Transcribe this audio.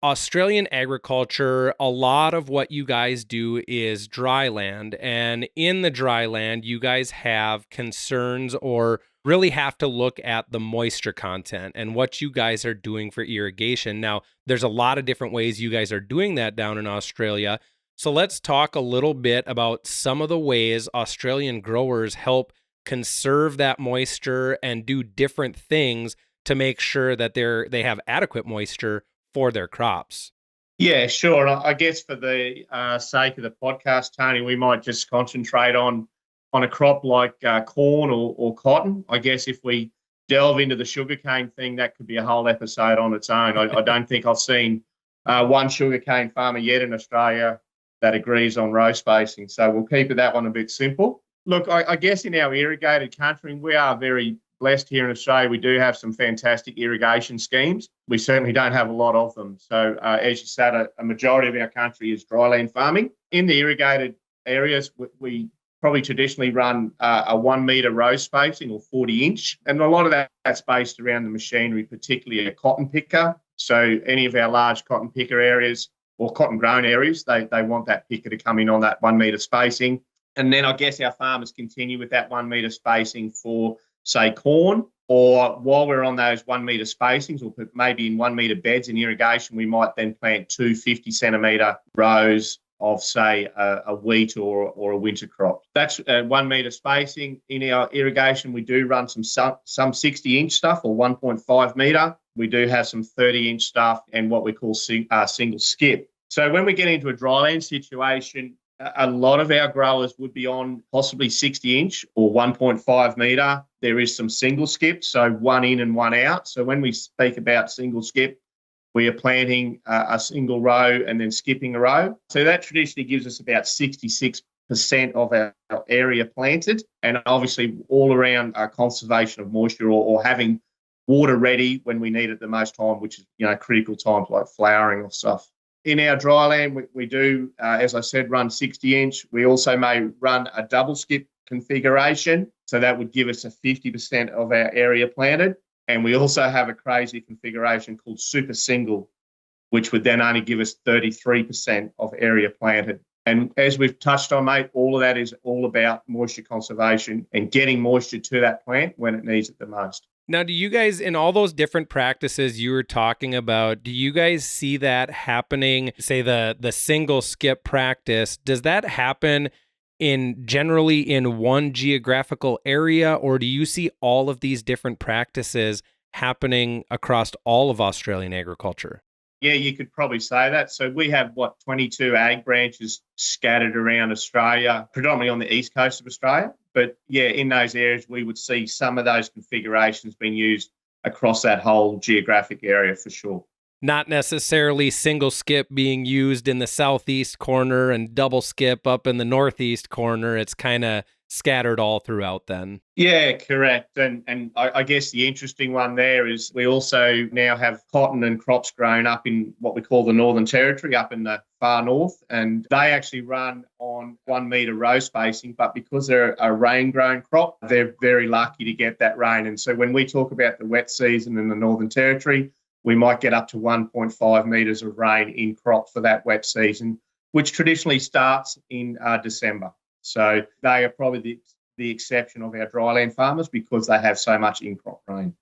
Australian agriculture, a lot of what you guys do is dry land. And in the dry land, you guys have concerns or really have to look at the moisture content and what you guys are doing for irrigation. Now, there's a lot of different ways you guys are doing that down in Australia. So let's talk a little bit about some of the ways Australian growers help conserve that moisture and do different things to make sure that they have adequate moisture for their crops. Yeah, sure. And I guess for the sake of the podcast, Tony, we might just concentrate on a crop like corn or cotton. I guess if we delve into the sugarcane thing, that could be a whole episode on its own. I don't think I've seen one sugarcane farmer yet in Australia that agrees on row spacing. So we'll keep that one a bit simple. Look, I guess in our irrigated country, we are very blessed here in Australia. We do have some fantastic irrigation schemes. We certainly don't have a lot of them. So as you said, a majority of our country is dryland farming. In the irrigated areas, we probably traditionally run a 1 metre row spacing or 40 inch. And a lot of that's based around the machinery, particularly a cotton picker. So any of our large cotton picker areas or cotton grown areas, they want that picker to come in on that 1 metre spacing. And then I guess our farmers continue with that 1 metre spacing for, say, corn, or while we're on those 1 metre spacings, or maybe in 1 metre beds in irrigation, we might then plant two 50 centimetre rows of, say, a wheat or a winter crop. That's 1 metre spacing. In our irrigation, we do run some 60-inch stuff or 1.5 metre. We do have some 30-inch stuff and what we call single skip. So when we get into a dryland situation, a lot of our growers would be on possibly 60-inch or 1.5 metre. There is some single skip, so one in and one out. So when we speak about single skip, we are planting a single row and then skipping a row. So that traditionally gives us about 66% of our area planted, and obviously all around conservation of moisture or having water ready when we need it the most time, which is critical times like flowering or stuff. In our dryland, we do, as I said, run 60-inch. We also may run a double skip configuration. So that would give us a 50% of our area planted. And we also have a crazy configuration called super single, which would then only give us 33% of area planted. And as we've touched on, mate, all of that is all about moisture conservation and getting moisture to that plant when it needs it the most. Now, do you guys, in all those different practices you were talking about, do you guys see that happening, say the single skip practice, does that happen generally in one geographical area, or do you see all of these different practices happening across all of Australian agriculture? Yeah, you could probably say that. So we have, 22 ag branches scattered around Australia, predominantly on the east coast of Australia. But yeah, in those areas, we would see some of those configurations being used across that whole geographic area for sure. Not necessarily single skip being used in the southeast corner and double skip up in the northeast corner. It's kind of scattered all throughout then. Yeah, correct. And I guess the interesting one there is we also now have cotton and crops grown up in what we call the Northern Territory, up in the far north, and they actually run on 1 metre row spacing, but because they're a rain-grown crop, they're very lucky to get that rain. And so when we talk about the wet season in the Northern Territory, we might get up to 1.5 metres of rain in crop for that wet season, which traditionally starts in December. So they are probably the exception of our dryland farmers because they have so much in-crop rain.